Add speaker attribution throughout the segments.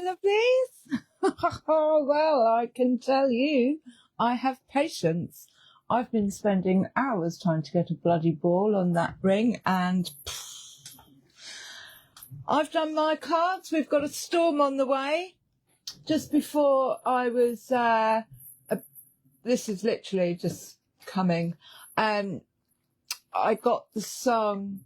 Speaker 1: my lovelies. Oh, well, I can tell you, I have patience. I've been spending hours trying to get a bloody ball on that ring, and I've done my cards. We've got a storm on the way. Just before I was, this is literally just coming, I got the song,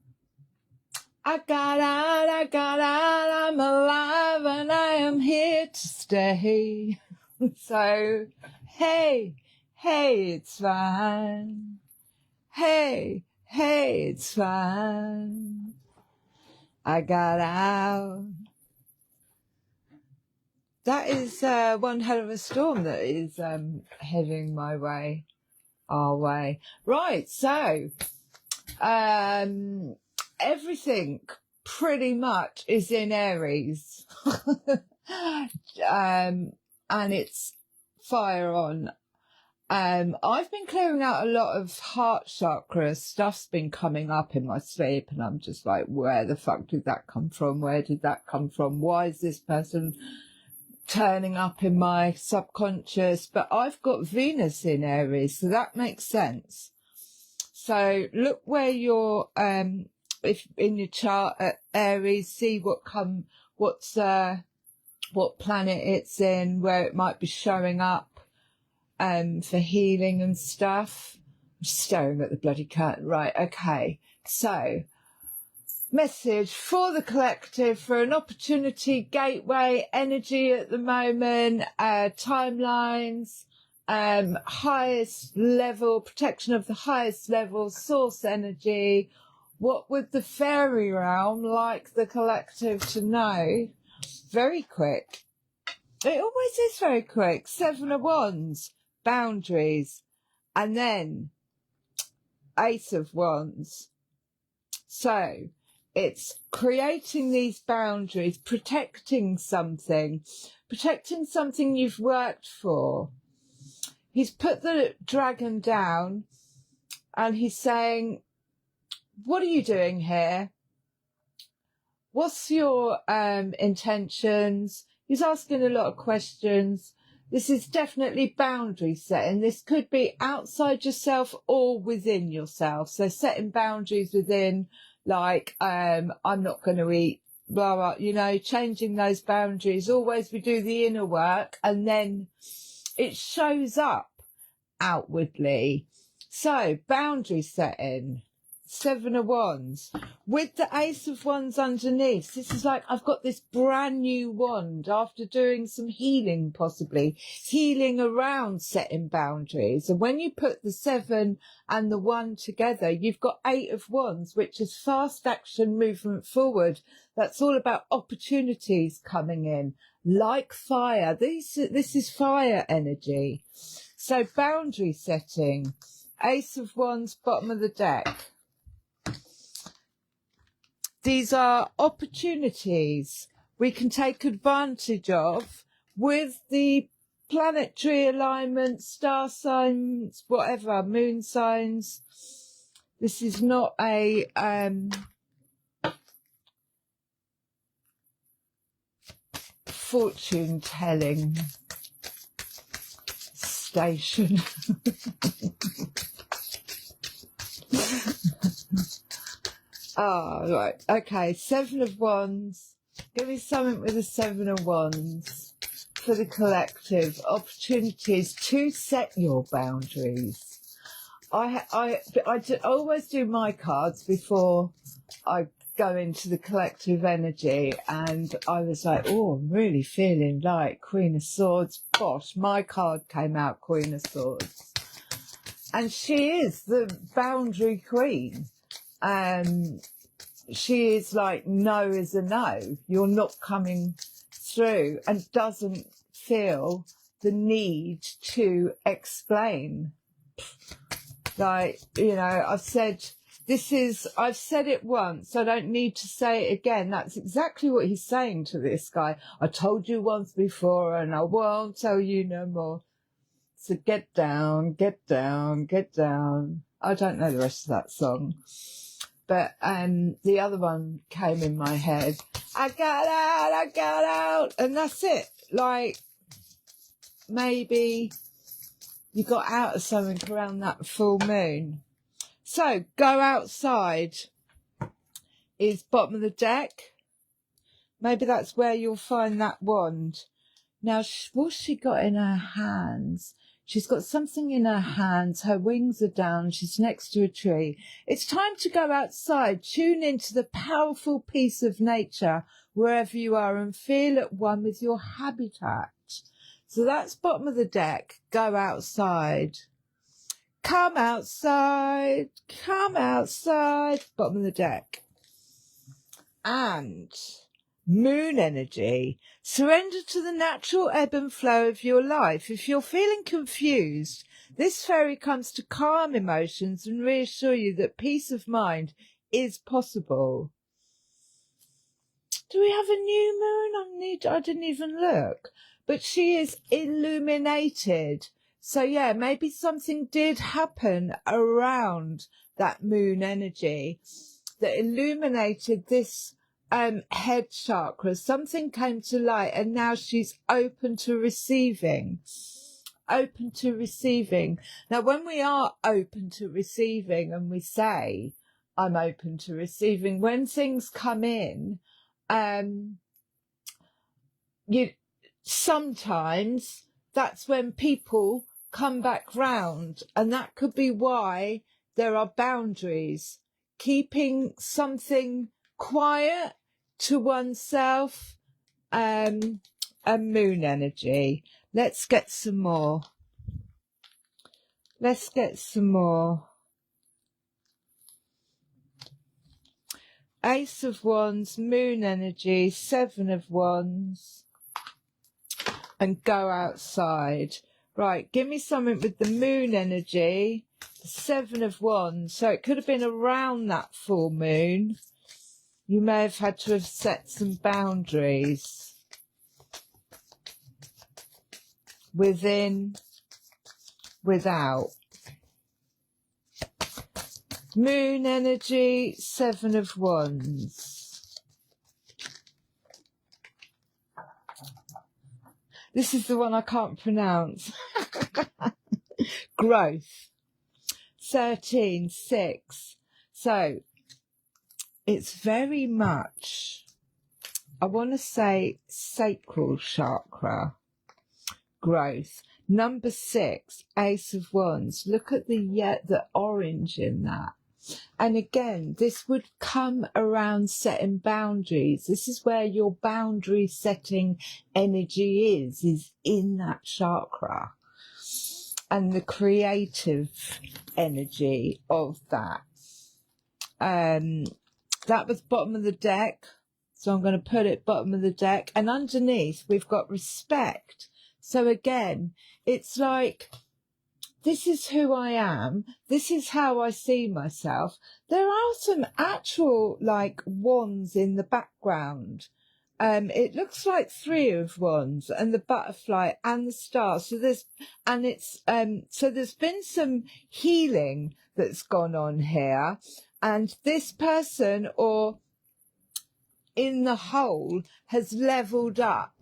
Speaker 1: I got out, I'm alive, and I am here to stay. So, hey, it's fine. Hey, it's fine. I got out. That is one hell of a storm that is heading my way, our way. Right, so everything pretty much is in Aries. And it's fire on. I've been clearing out a lot of heart chakra. Stuff's been coming up in my sleep, and I'm just like, where the fuck did that come from? Where did that come from? Why is this person turning up in my subconscious? But I've got Venus in Aries, so that makes sense. So look where you're, if in your chart at Aries, see what planet it's in, where it might be showing up for healing and stuff. I'm staring at the bloody curtain. Right, okay. So, message for the collective, for an opportunity gateway energy at the moment, timelines, highest level, protection of the highest level, source energy. What would the fairy realm like the collective to know? Very quick. It always is very quick. 7 of Wands, boundaries, and then Ace of Wands. So it's creating these boundaries, protecting something you've worked for. He's put the dragon down and he's saying, what are you doing here? What's your intentions? He's asking a lot of questions. This is definitely boundary setting. This could be outside yourself or within yourself. So setting boundaries within, like, I'm not going to eat, blah, blah, you know, changing those boundaries. Always we do the inner work and then it shows up outwardly. So boundary setting. 7 of Wands with the Ace of Wands underneath. This is like, I've got this brand new wand after doing some healing, possibly healing around setting boundaries. And when you put the 7 and the 1 together, you've got 8 of Wands, which is fast action movement forward. That's all about opportunities coming in like fire. This is fire energy. So boundary setting, Ace of Wands, bottom of the deck. These are opportunities we can take advantage of with the planetary alignment, star signs, whatever, moon signs. This is not a fortune telling station. Ah, right. Okay, 7 of Wands. Give me something with the 7 of Wands for the collective. Opportunities to set your boundaries. I always do my cards before I go into the collective energy, and I was like, oh, I'm really feeling like Queen of Swords. Bosh, my card came out, Queen of Swords. And she is the boundary queen. She is like, no is a no. You're not coming through, and doesn't feel the need to explain. Like, you know, I've said it once. I don't need to say it again. That's exactly what he's saying to this guy. I told you once before and I won't tell you no more. So get down, get down, get down. I don't know the rest of that song. But the other one came in my head. I got out, and that's it. Like, maybe you got out of something around that full moon. So, go outside is bottom of the deck. Maybe that's where you'll find that wand. Now, what's she got in her hands? She's got something in her hands. Her wings are down. She's next to a tree. It's time to go outside. Tune into the powerful peace of nature wherever you are and feel at one with your habitat. So that's bottom of the deck. Go outside. Come outside. Come outside. Bottom of the deck. And moon energy. Surrender to the natural ebb and flow of your life. If you're feeling confused, this fairy comes to calm emotions and reassure you that peace of mind is possible. Do we have a new moon? I didn't even look. But she is illuminated. So yeah, maybe something did happen around that moon energy that illuminated this head chakra. Something came to light, and now she's open to receiving. Open to receiving. Now, when we are open to receiving and we say, I'm open to receiving, when things come in, sometimes that's when people come back round, and that could be why there are boundaries. Keeping something quiet to oneself, and moon energy. Let's get some more. Let's get some more. Ace of Wands, moon energy, 7 of Wands, and go outside. Right, give me something with the moon energy, the 7 of Wands. So it could have been around that full moon. You may have had to have set some boundaries. Within, without. Moon energy, 7 of Wands. This is the one I can't pronounce. Growth. 13, 6. So, it's very much, I want to say, sacral chakra. Growth. Number 6, Ace of Wands. Look at the orange in that. And again, this would come around setting boundaries. This is where your boundary setting energy is in that chakra. And the creative energy of that. That was bottom of the deck. So I'm going to put it bottom of the deck. And underneath, we've got respect. So again, it's like, this is who I am. This is how I see myself. There are some actual, like, wands in the background. It looks like 3 of Wands and the butterfly and the star. So there's been some healing that's gone on here. And this person, or in the whole, has leveled up.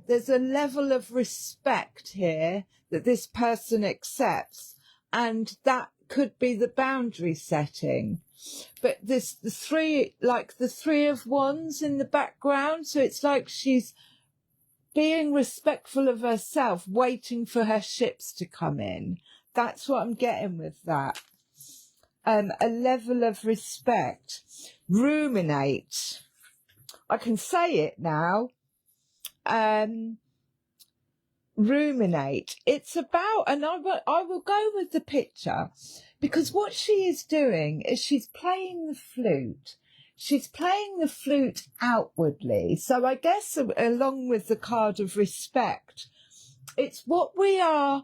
Speaker 1: There's a level of respect here that this person accepts, and that could be the boundary setting. But the 3 of Wands in the background, so it's like she's being respectful of herself, waiting for her ships to come in. That's what I'm getting with that. A level of respect. Ruminate. I can say it now. Ruminate. It's about, and I will go with the picture, because what she is doing is she's playing the flute. She's playing the flute outwardly. So I guess along with the card of respect, it's what we are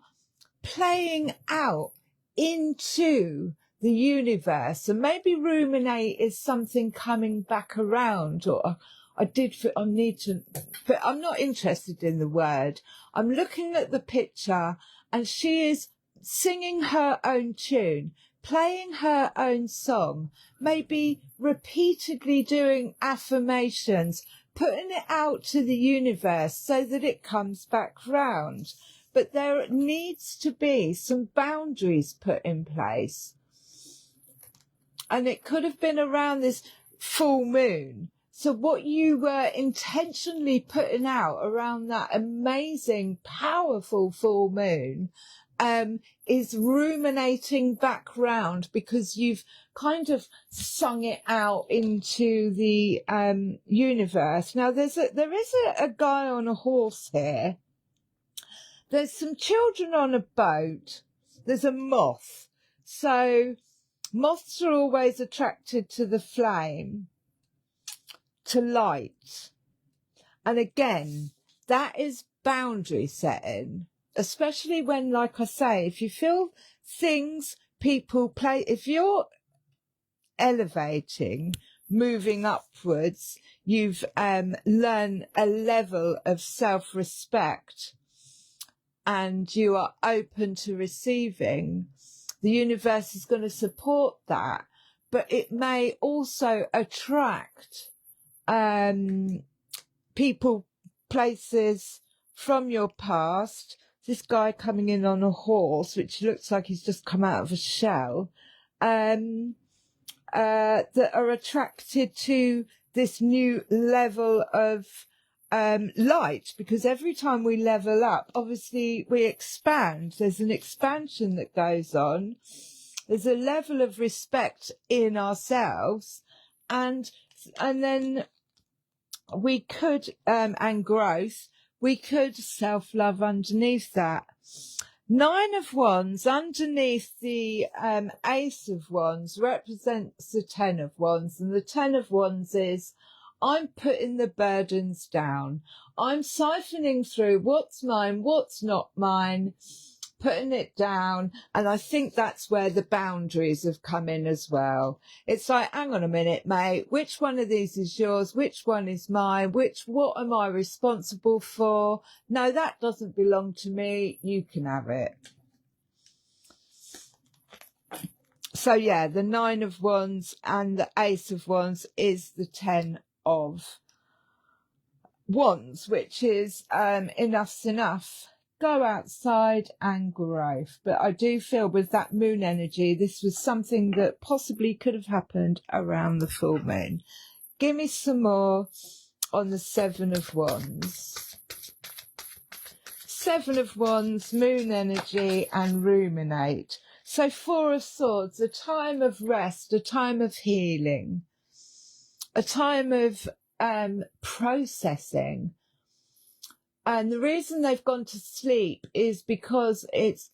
Speaker 1: playing out into the universe. And maybe ruminate is something coming back around, or but I'm not interested in the word. I'm looking at the picture, and she is singing her own tune. playing her own song, maybe repeatedly doing affirmations, putting it out to the universe so that it comes back round. But there needs to be some boundaries put in place. And it could have been around this full moon. So what you were intentionally putting out around that amazing, powerful full moon is ruminating back round, because you've kind of sung it out into the universe. Now there is a guy on a horse here. There's some children on a boat. There's a moth. So moths are always attracted to the flame, to light. And again, that is boundary setting, especially when, like I say, if you feel things, people play, if you're elevating, moving upwards, you've learned a level of self-respect and you are open to receiving, the universe is going to support that. But it may also attract people, places from your past. This guy coming in on a horse, which looks like he's just come out of a shell, that are attracted to this new level of light, because every time we level up, obviously we expand. There's an expansion that goes on. There's a level of respect in ourselves, and then we could, and growth, we could self-love underneath that. 9 of Wands underneath the Ace of Wands represents the 10 of Wands, and the 10 of Wands is, I'm putting the burdens down. I'm siphoning through what's mine, what's not mine, putting it down. And I think that's where the boundaries have come in as well. It's like, hang on a minute, mate, which one of these is yours? Which one is mine? What am I responsible for? No, that doesn't belong to me. You can have it. So yeah, the 9 of Wands and the Ace of Wands is the 10 of Wands, which is enough's enough. Go outside and growth. But I do feel with that moon energy, this was something that possibly could have happened around the full moon. Give me some more on the 7 of Wands. 7 of Wands, moon energy and ruminate. So 4 of Swords, a time of rest, a time of healing, a time of processing. And the reason they've gone to sleep is because it's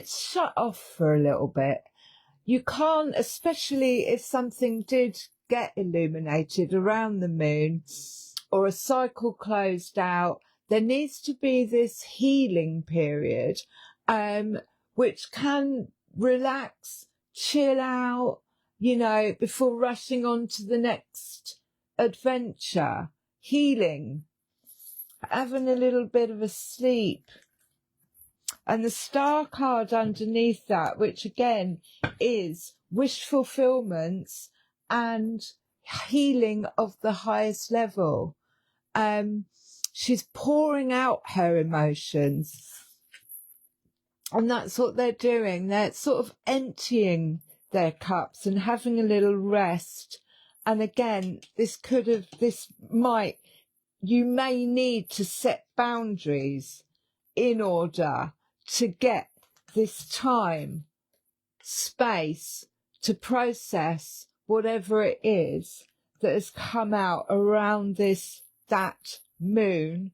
Speaker 1: shut off for a little bit. You can't, especially if something did get illuminated around the moon or a cycle closed out, there needs to be this healing period, which can relax, chill out, you know, before rushing on to the next adventure. Healing, having a little bit of a sleep. And the Star card underneath that, which again is wish fulfillments and healing of the highest level. She's pouring out her emotions, and that's what they're doing. They're sort of emptying their cups and having a little rest. And again, you may need to set boundaries in order to get this time, space to process whatever it is that has come out around that moon.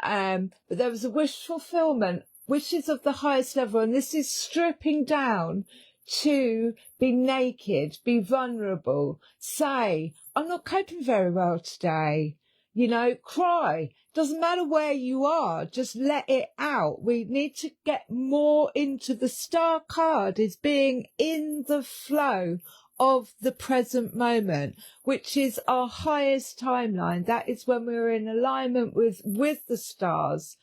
Speaker 1: But there was a wish fulfillment, wishes of the highest level, and this is stripping down to be naked, be vulnerable, say, I'm not coping very well today. You know, cry. Doesn't matter where you are, just let it out. We need to get more into the Star card is being in the flow of the present moment, which is our highest timeline. That is when we're in alignment with the stars,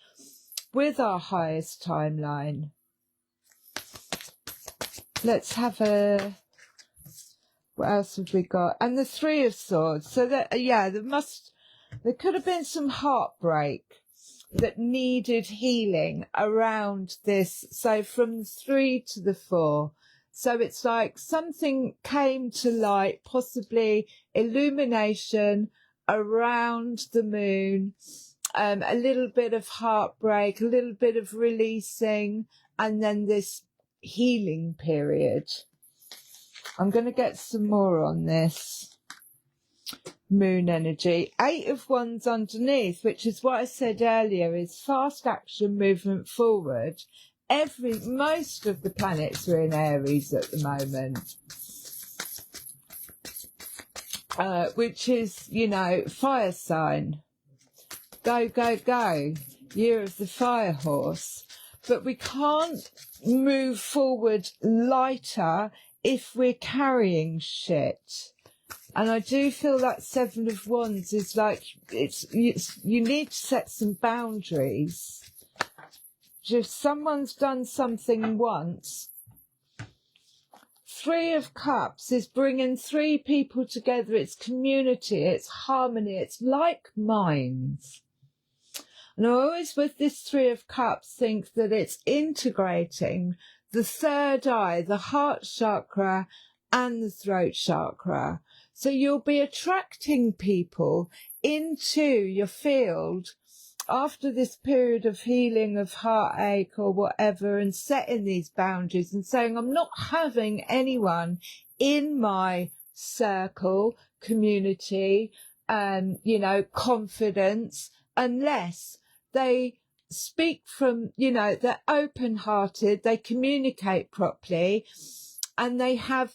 Speaker 1: with our highest timeline. let's have a, what else have we got? And the Three of Swords. So that, yeah, there could have been some heartbreak that needed healing around this. So from the 3 to the 4. So it's like something came to light, possibly illumination around the moon, a little bit of heartbreak, a little bit of releasing, and then this healing period. I'm going to get some more on this moon energy. 8 of Wands underneath, which is what I said earlier, is fast action, movement forward. Most of the planets are in Aries at the moment, which is, you know, fire sign. Go, go, go. Year of the fire horse. But we can't move forward lighter if we're carrying shit. And I do feel that 7 of Wands is like, you need to set some boundaries. If someone's done something once, 3 of Cups is bringing 3 people together. It's community, it's harmony, it's like minds. And I always, with this 3 of Cups, think that it's integrating the third eye, the heart chakra and the throat chakra. So you'll be attracting people into your field after this period of healing, of heartache or whatever, and setting these boundaries and saying, I'm not having anyone in my circle, community, you know, confidence, unless they speak from, you know, they're open-hearted, they communicate properly, and they have,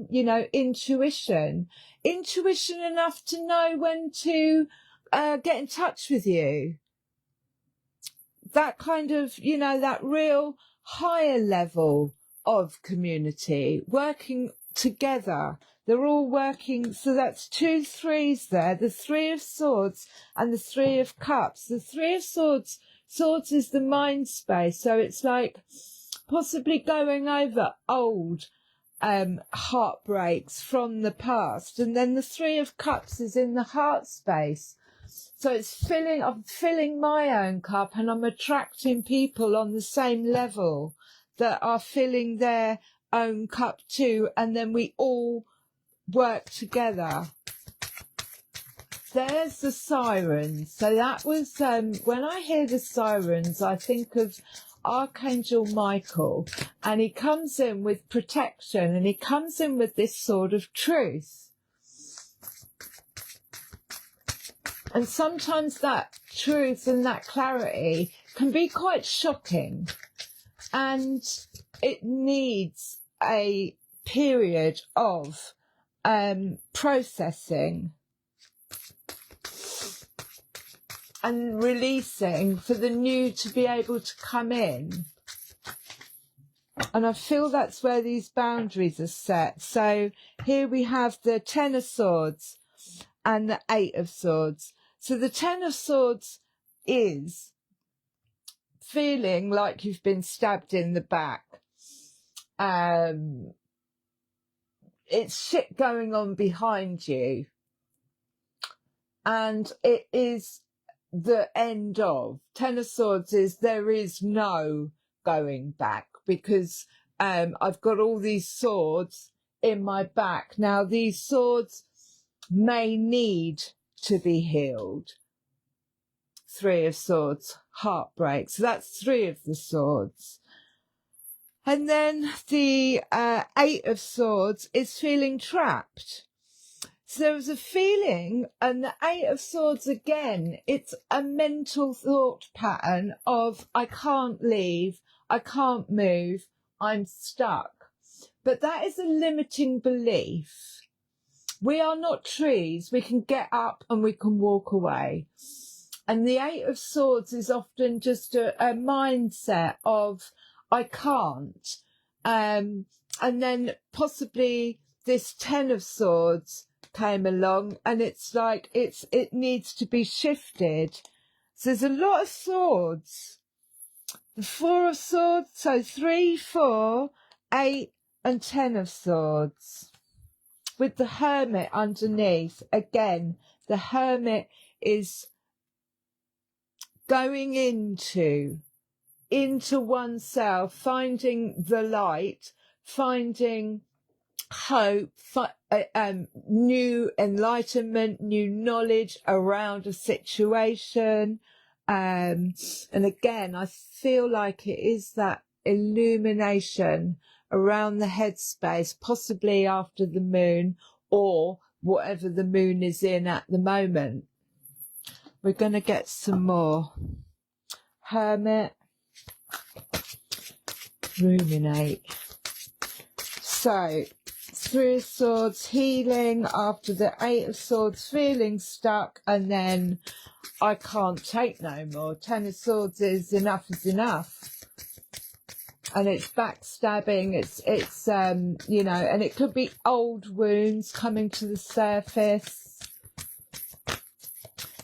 Speaker 1: you know, intuition enough to know when to get in touch with you. That kind of, you know, that real higher level of community, working together. They're all working, so that's 2 3s there, the 3 of Swords and the 3 of Cups. The 3 of Swords is the mind space, so it's like possibly going over old heartbreaks from the past. And then the 3 of Cups is in the heart space. So it's I'm filling my own cup, and I'm attracting people on the same level that are filling their own cup too, and then we all work together. There's the sirens. So that was, when I hear the sirens, I think of Archangel Michael, and he comes in with protection, and he comes in with this sword of truth. And sometimes that truth and that clarity can be quite shocking, and it needs a period of processing and releasing for the new to be able to come in. And I feel that's where these boundaries are set. So here we have the 10 of Swords and the 8 of Swords. So the 10 of Swords is feeling like you've been stabbed in the back. It's shit going on behind you. And it is the end of. 10 of Swords is there is no going back, because I've got all these swords in my back. Now, these swords may need to be healed. 3 of Swords, heartbreak. So that's 3 of the Swords. And then the 8 of Swords is feeling trapped. So there was a feeling, and the 8 of Swords again, it's a mental thought pattern of I can't leave, I can't move, I'm stuck. But that is a limiting belief. We are not trees. We can get up and we can walk away. And the 8 of Swords is often just a mindset of I can't. And then possibly this 10 of Swords came along, and it's like it needs to be shifted. So there's a lot of swords. The 4 of Swords, so 3, 4, 8, and Ten of Swords. With the Hermit underneath, again, the Hermit is going into oneself, finding the light, finding hope, new enlightenment, new knowledge around a situation. And again, I feel like it is that illumination around the headspace, possibly after the moon or whatever the moon is in at the moment. We're going to get some more. Hermit, ruminate. So, Three of Swords, healing after the Eight of Swords, feeling stuck, and then I can't take no more. Ten of Swords is enough is enough. And it's backstabbing, it's you know, and it could be old wounds coming to the surface.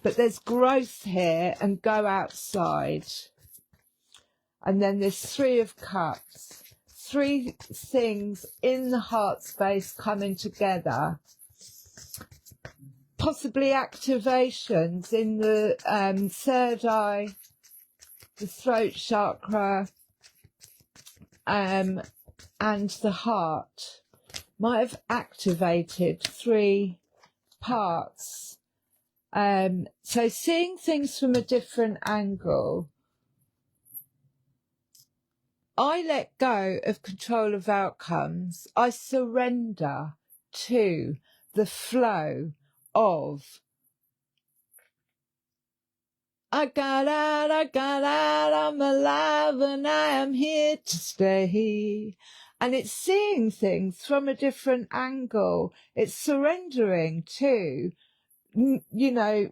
Speaker 1: But there's growth here, and go outside. And then there's Three of Cups. Three things in the heart space coming together. Possibly activations in the third eye, the throat chakra, and the heart. Might have activated three parts. So seeing things from a different angle. I let go of control of outcomes. I surrender to the flow of I got out, I'm alive and I am here to stay. And it's seeing things from a different angle. It's surrendering to, you know,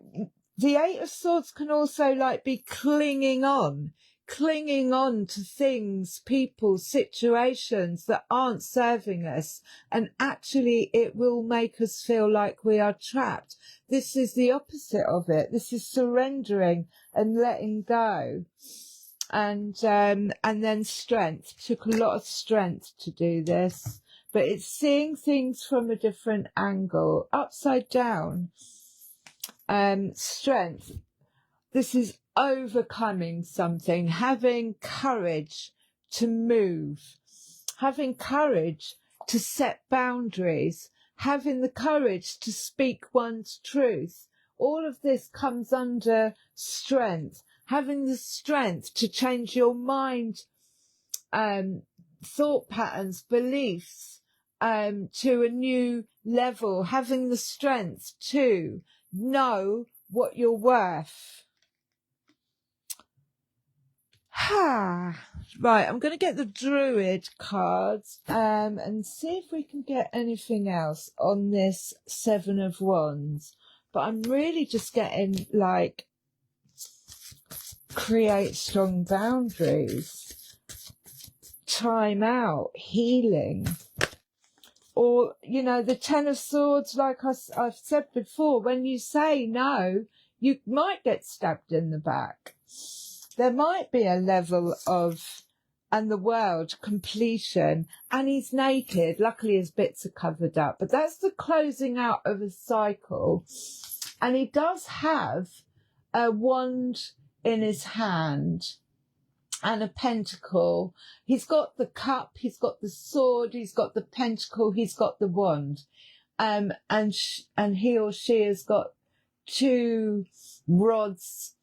Speaker 1: the Eight of Swords can also like be clinging on to things, people, situations that aren't serving us, and actually it will make us feel like we are trapped. This is the opposite of it. This is surrendering and letting go. And then strength. It took a lot of strength to do this, but it's seeing things from a different angle, upside down. Strength. This is overcoming something, having courage to move, having courage to set boundaries, having the courage to speak one's truth. All of this comes under strength, having the strength to change your mind, thought patterns, beliefs, to a new level, having the strength to know what you're worth. Right, I'm going to get the Druid cards and see if we can get anything else on this Seven of Wands. But I'm really just getting like create strong boundaries, time out, healing. Or, you know, the Ten of Swords, like I've said before, when you say no, you might get stabbed in the back. There might be a level of, and the world, completion, and he's naked. Luckily his bits are covered up, but that's the closing out of a cycle. And he does have a wand in his hand and a pentacle. He's got the cup, he's got the sword, he's got the pentacle, he's got the wand. And he or she has got two rods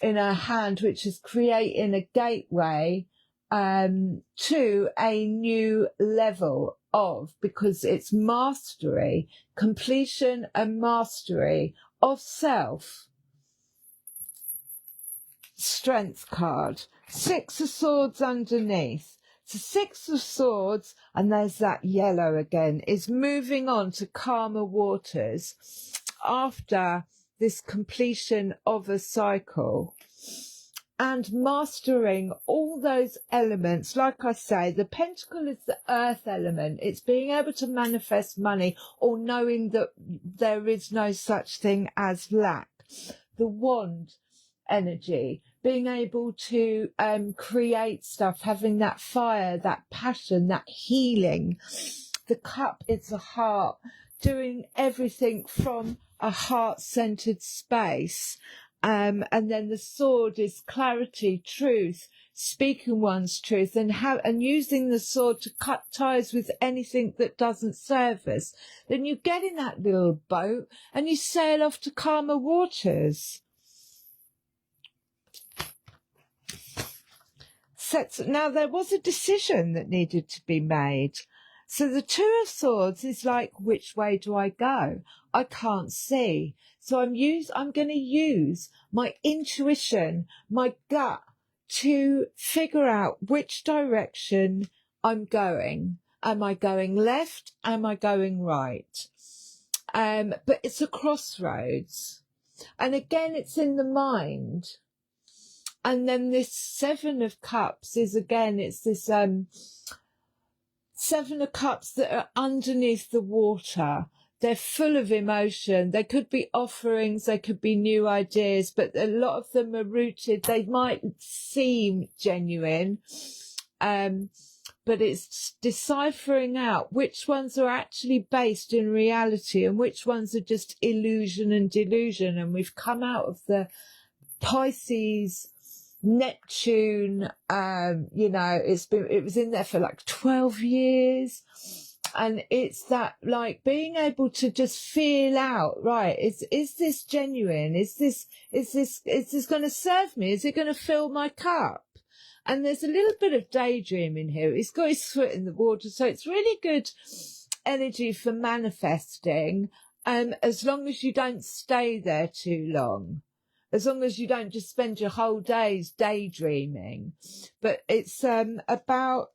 Speaker 1: in her hand, which is creating a gateway to a new level of, because it's mastery, completion and mastery of self. Strength card. Six of Swords underneath. So Six of Swords, and there's that yellow again, is moving on to calmer waters after this completion of a cycle, and mastering all those elements. Like I say, the pentacle is the earth element. It's being able to manifest money, or knowing that there is no such thing as lack. The wand energy, being able to create stuff, having that fire, that passion, that healing. The cup is the heart, doing everything from a heart-centered space. And then the sword is clarity, truth, speaking one's truth, and using the sword to cut ties with anything that doesn't serve us. Then you get in that little boat and you sail off to calmer waters. Now there was a decision that needed to be made. So the Two of Swords is like, which way do I go? I can't see. So I'm going to use my intuition, my gut, to figure out which direction I'm going. Am I going left? Am I going right? But it's a crossroads. And again, it's in the mind. And then this Seven of Cups is, again, it's this Seven of Cups that are underneath the water. They're full of emotion. They could be offerings, they could be new ideas, but a lot of them are rooted. They might seem genuine, but it's deciphering out which ones are actually based in reality and which ones are just illusion and delusion. And we've come out of the Pisces, Neptune, it was in there for like 12 years. And it's that, like, being able to just feel out, right, is this genuine? Is this going to serve me? Is it going to fill my cup? And there's a little bit of daydreaming here. He's got his foot in the water. So it's really good energy for manifesting, as long as you don't stay there too long. As long as you don't just spend your whole days daydreaming. But it's about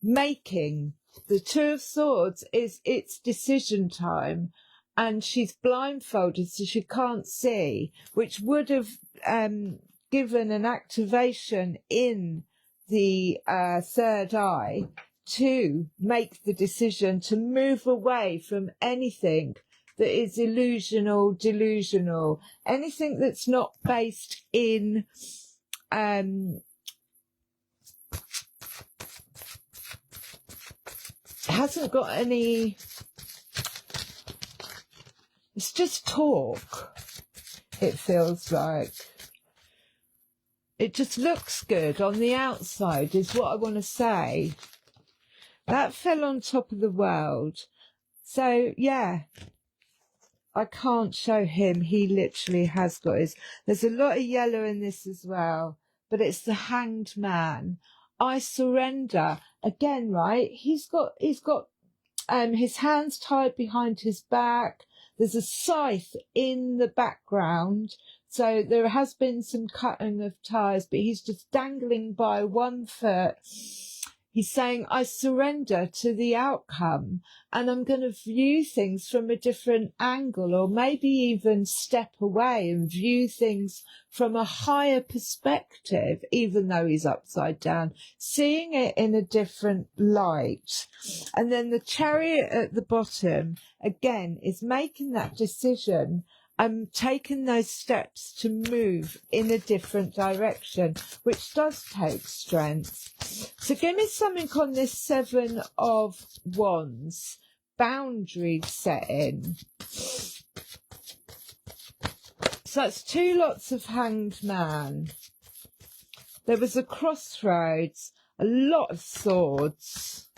Speaker 1: making. The Two of Swords it's decision time, and she's blindfolded so she can't see, which would have given an activation in the third eye to make the decision to move away from anything that is illusional, delusional, anything that's not based in hasn't got any, it's just talk, it feels like. It just looks good on the outside is what I want to say. That fell on top of the world. So yeah, I can't show him. He literally has got his, there's a lot of yellow in this as well, but it's the Hanged Man. I surrender. Again, right? He's got his hands tied behind his back. There's a scythe in the background. So there has been some cutting of ties, but he's just dangling by one foot. He's saying, I surrender to the outcome, and I'm going to view things from a different angle, or maybe even step away and view things from a higher perspective, even though he's upside down, seeing it in a different light. And then the Chariot at the bottom, again, is making that decision, taking those steps to move in a different direction, which does take strength. So give me something on this Seven of Wands, boundary setting. So it's two lots of Hanged Man. There was a crossroads, a lot of swords,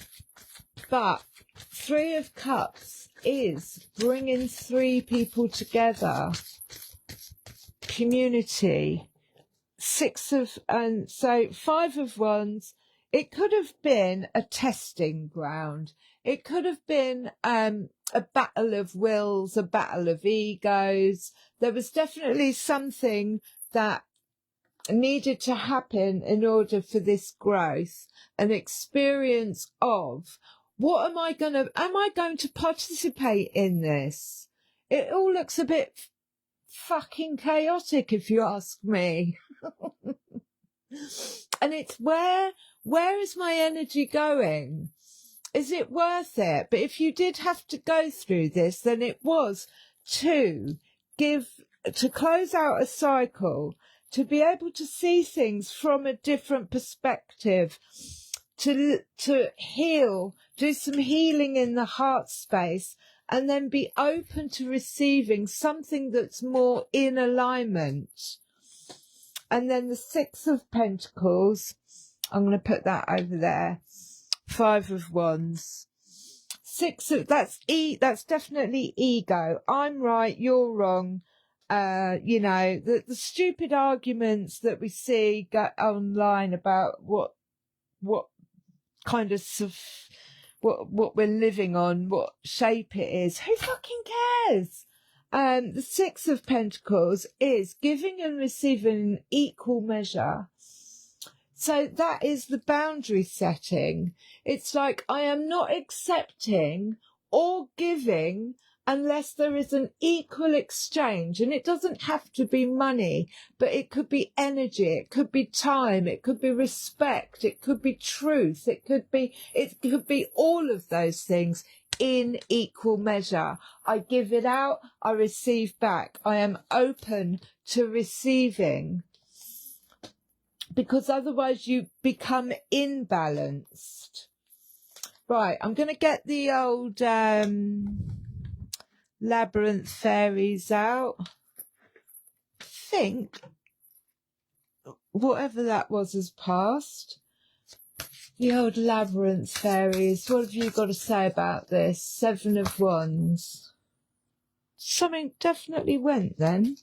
Speaker 1: but Three of Cups is bringing three people together, community. So Five of Wands, it could have been a testing ground. It could have been a battle of wills, a battle of egos. There was definitely something that needed to happen in order for this growth, an experience of, am I going to participate in this? It all looks a bit fucking chaotic, if you ask me. And it's where is my energy going? Is it worth it? But if you did have to go through this, then it was to close out a cycle, to be able to see things from a different perspective, to heal, do some healing in the heart space, and then be open to receiving something that's more in alignment. And then the Six of Pentacles, I'm going to put that over there. Five of Wands. That's definitely ego. I'm right, you're wrong. You know, the stupid arguments that we see go online about what kind of what we're living on, what shape it is. Who fucking cares? The Six of Pentacles is giving and receiving in equal measure. So that is the boundary setting. It's like, I am not accepting or giving unless there is an equal exchange. And it doesn't have to be money, but it could be energy, it could be time, it could be respect, it could be truth, it could be all of those things in equal measure. I give it out, I receive back. I am open to receiving, because otherwise you become imbalanced. Right, I'm going to get the old Labyrinth fairies out. I think whatever that was has passed. The old Labyrinth fairies, what have you got to say about this? Seven of Wands. Something definitely went then.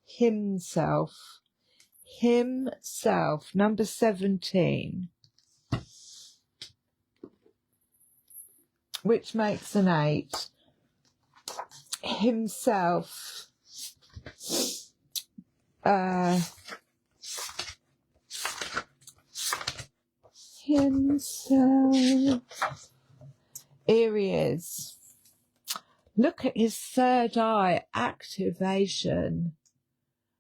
Speaker 1: Himself, number 17, which makes an 8. Himself, here he is. Look at his third eye activation.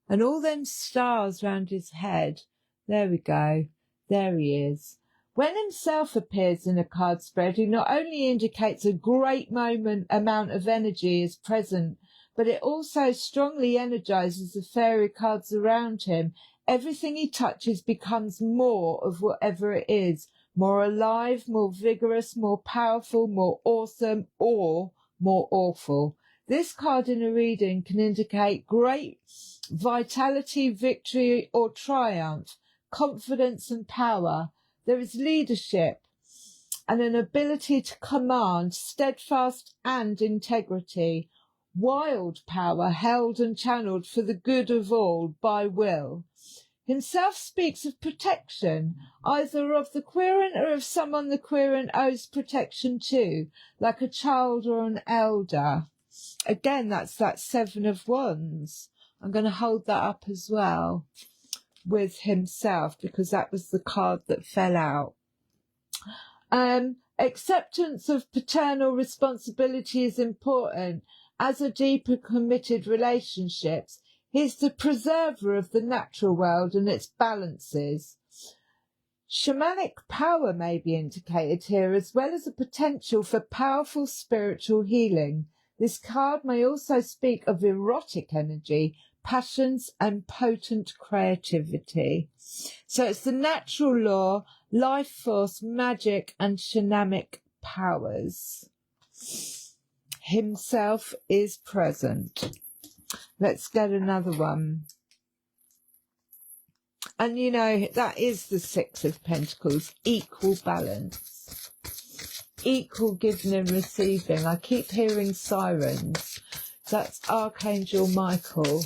Speaker 1: And all them stars round his head. There we go. There he is. When himself appears in a card spread, he not only indicates a great amount of energy is present, but it also strongly energizes the fairy cards around him. Everything he touches becomes more of whatever it is. More alive, more vigorous, more powerful, more awesome, or more awful. This card in a reading can indicate great vitality, victory or triumph, confidence and power. There is leadership and an ability to command, steadfast and integrity, wild power held and channeled for the good of all by will. Himself speaks of protection, either of the querent or of someone the querent owes protection to, like a child or an elder. Again, that's that Seven of Wands. I'm going to hold that up as well with himself, because that was the card that fell out. Acceptance of paternal responsibility is important. As a deeper committed relationships, he's the preserver of the natural world and its balances. Shamanic power may be indicated here, as well as a potential for powerful spiritual healing. This card may also speak of erotic energy, passions and potent creativity. So it's the natural law, life force, magic and shamanic powers. Himself is present. Let's get another one. And you know, that is the Six of Pentacles, equal balance. Equal giving and receiving. I keep hearing sirens. That's Archangel Michael.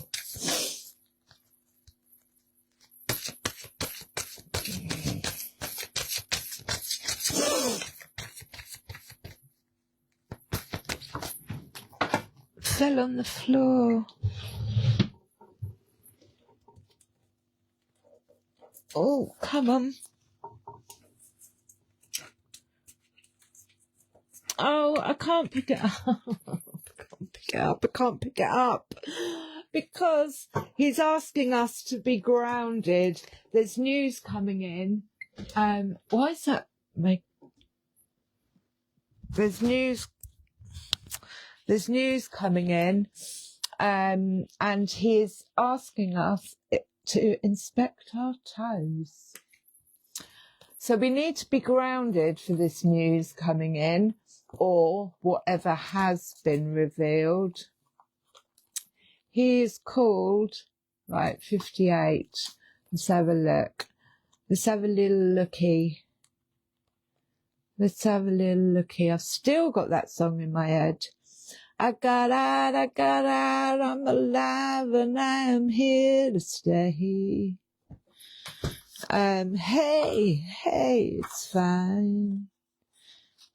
Speaker 1: Fell on the floor. Oh, come on. Oh, I can't pick it up. I can't pick it up. Because he's asking us to be grounded. There's news coming in. Why is that? There's news coming in. And he is asking us to inspect our toes. So we need to be grounded for this news coming in, or whatever has been revealed. He is called, right, 58. Let's have a look. Let's have a little looky. Let's have a little looky. I've still got that song in my head. I got out, I'm alive, and I am here to stay. Hey, it's fine.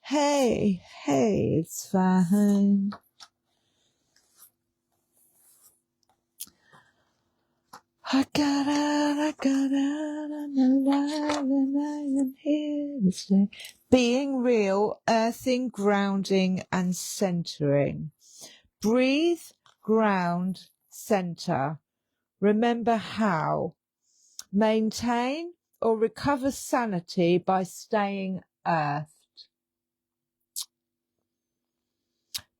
Speaker 1: Hey, it's fine. I got out, I'm alive, and I am here to stay. Being real, earthing, grounding, and centering. Breathe, ground, center. Remember how. Maintain or recover sanity by staying earthed.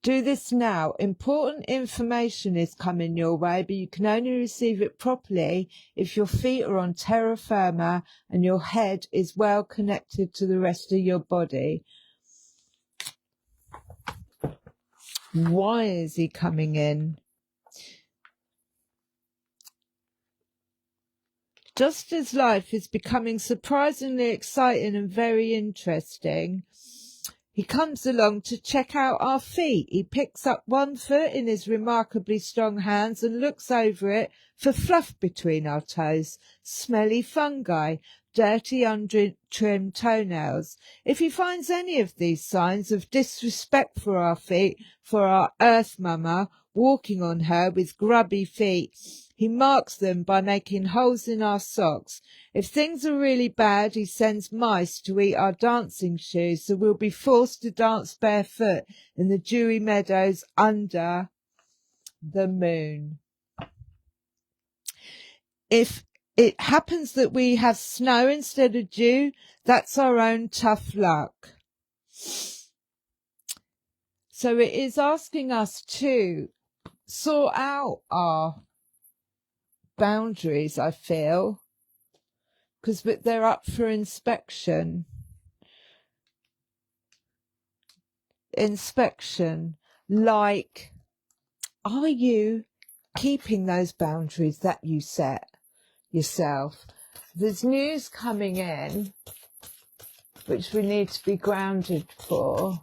Speaker 1: Do this now. Important information is coming your way, but you can only receive it properly if your feet are on terra firma and your head is well connected to the rest of your body. Why is he coming in? Just as life is becoming surprisingly exciting and very interesting, he comes along to check out our feet. He picks up one foot in his remarkably strong hands and looks over it for fluff between our toes, smelly fungi, dirty untrimmed toenails. If he finds any of these signs of disrespect for our feet, for our earth mama, walking on her with grubby feet, he marks them by making holes in our socks. If things are really bad, he sends mice to eat our dancing shoes, so we'll be forced to dance barefoot in the dewy meadows under the moon. If it happens that we have snow instead of dew, that's our own tough luck. So it is asking us to sort out our boundaries, I feel, because they're up for inspection. Like, are you keeping those boundaries that you set yourself? There's news coming in which we need to be grounded for.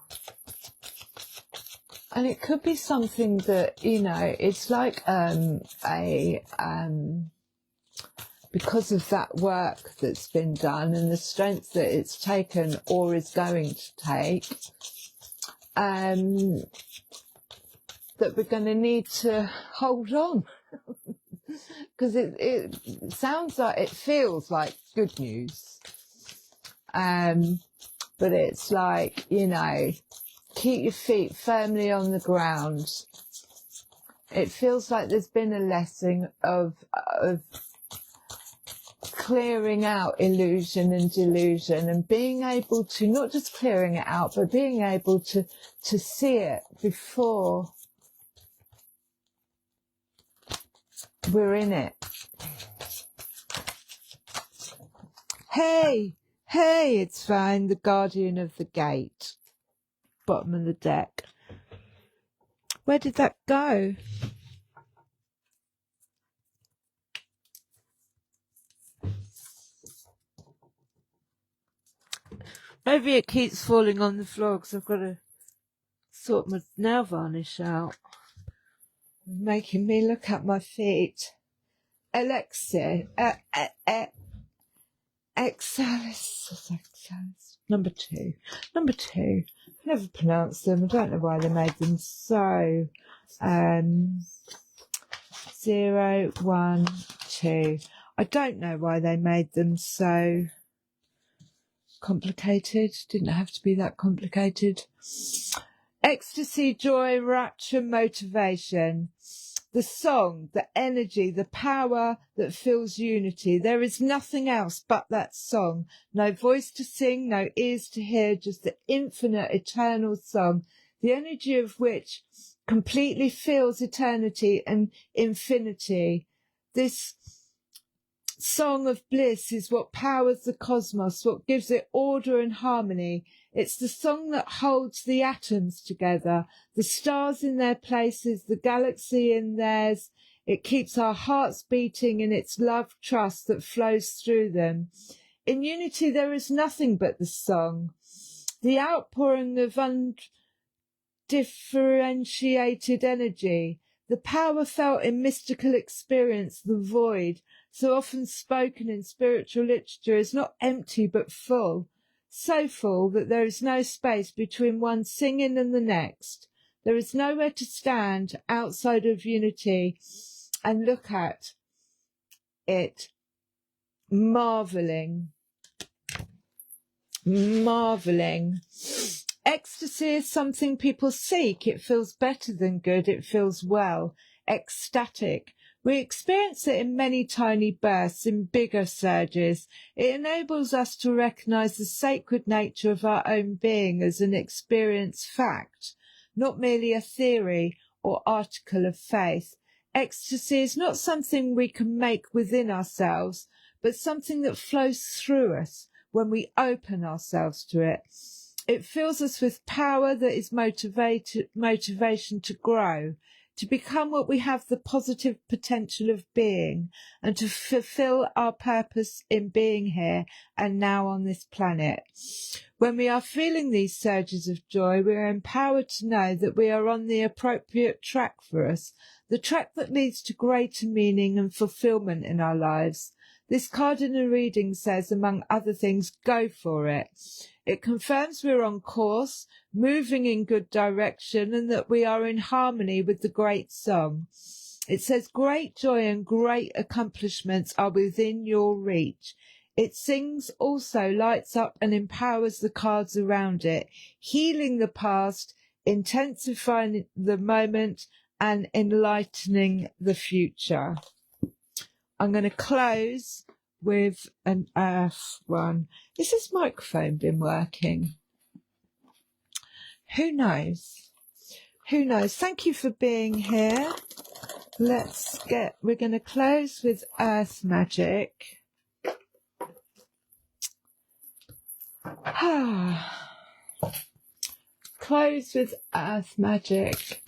Speaker 1: And it could be something that, you know, it's like because of that work that's been done and the strength that it's taken or is going to take, that we're going to need to hold on. Because it sounds like, it feels like good news. But it's like, you know, keep your feet firmly on the ground. It feels like there's been a lesson of clearing out illusion and delusion and being able to, not just clearing it out, but being able to see it before we're in it. Hey, it's fine, the guardian of the gate. Bottom of the deck. Where did that go? Maybe it keeps falling on the floor because I've got to sort my nail varnish out. Making me look at my feet. Alexia, Exalis, number two. I never pronounced them. I don't know why they made them so. 0, 1, 2. I don't know why they made them so complicated. Didn't have to be that complicated. Ecstasy, joy, rapture, motivation. The song, the energy, the power that fills unity. There is nothing else but that song. No voice to sing, no ears to hear, just the infinite, eternal song, the energy of which completely feels eternity and infinity. This song of bliss is what powers the cosmos, what gives it order and harmony. It's the song that holds the atoms together, the stars in their places, the galaxy in theirs. It keeps our hearts beating in its love trust that flows through them. In unity, there is nothing but the song, the outpouring of undifferentiated energy, the power felt in mystical experience, the void, so often spoken in spiritual literature, is not empty but full, so full that there is no space between one singing and the next. There is nowhere to stand outside of unity and look at it, marvelling. Ecstasy is something people seek. It feels better than good. It feels well, ecstatic. We experience it in many tiny bursts, in bigger surges. It enables us to recognise the sacred nature of our own being as an experienced fact, not merely a theory or article of faith. Ecstasy is not something we can make within ourselves, but something that flows through us when we open ourselves to it. It fills us with power that is motivation to grow, to become what we have the positive potential of being, and to fulfill our purpose in being here and now on this planet. When we are feeling these surges of joy, we are empowered to know that we are on the appropriate track for us, the track that leads to greater meaning and fulfillment in our lives. This card in the reading says, among other things, go for it. It confirms we're on course, moving in good direction, and that we are in harmony with the great song. It says great joy and great accomplishments are within your reach. It sings also, lights up and empowers the cards around it, healing the past, intensifying the moment and enlightening the future. I'm going to close with an earth one. Has this microphone been working? Who knows? Who knows? Thank you for being here. We're going to close with earth magic. Close with earth magic.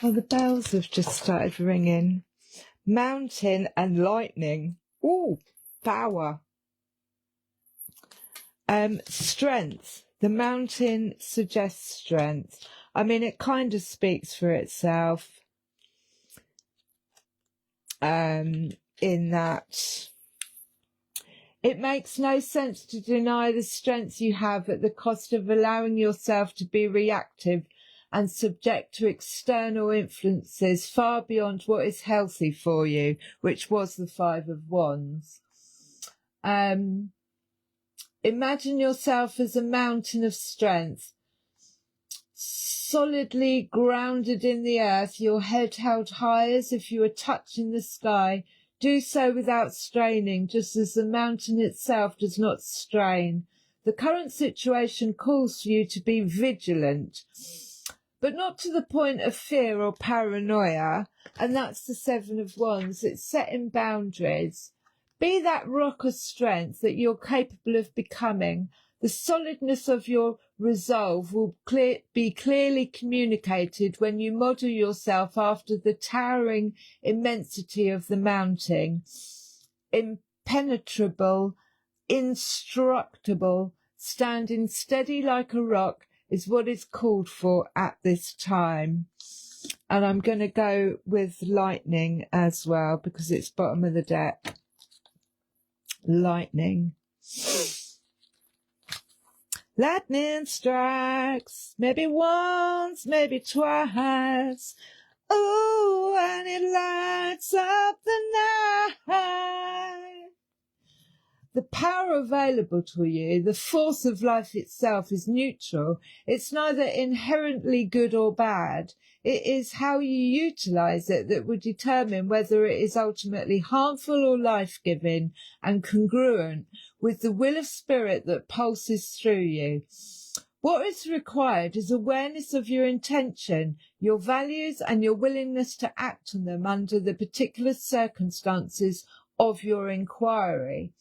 Speaker 1: Oh, the bells have just started ringing. Mountain and lightning. Ooh, power. Strength. The mountain suggests strength. I mean, it kind of speaks for itself. In that it makes no sense to deny the strength you have at the cost of allowing yourself to be reactive and subject to external influences far beyond what is healthy for you, which was the Five of Wands. Imagine yourself as a mountain of strength, solidly grounded in the earth, your head held high as if you were touching the sky. Do so without straining, just as the mountain itself does not strain. The current situation calls for you to be vigilant, but not to the point of fear or paranoia, and that's the Seven of Wands. It's setting boundaries. Be that rock of strength that you're capable of becoming. The solidness of your resolve will be clearly communicated when you model yourself after the towering immensity of the mountain. Impenetrable, indestructible, standing steady like a rock is what is called for at this time. And I'm going to go with lightning as well because it's bottom of the deck. Lightning. Lightning strikes, maybe once, maybe twice. Oh, and it lights up the night. The power available to you, the force of life itself, is neutral. It's neither inherently good or bad. It is how you utilise it that will determine whether it is ultimately harmful or life-giving and congruent with the will of spirit that pulses through you. What is required is awareness of your intention, your values, and your willingness to act on them under the particular circumstances of your inquiry.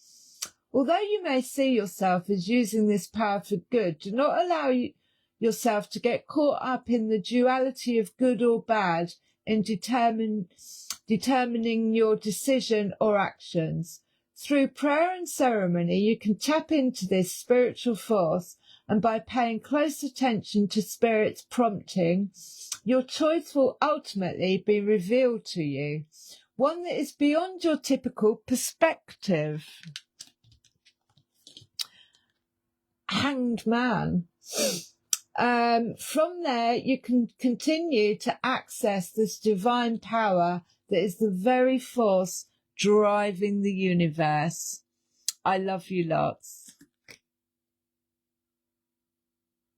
Speaker 1: Although you may see yourself as using this power for good, do not allow yourself to get caught up in the duality of good or bad in determining your decision or actions. Through prayer and ceremony, you can tap into this spiritual force, and by paying close attention to Spirit's prompting, your choice will ultimately be revealed to you, one that is beyond your typical perspective. Hanged Man. From there, you can continue to access this divine power that is the very force driving the universe. I love you lots.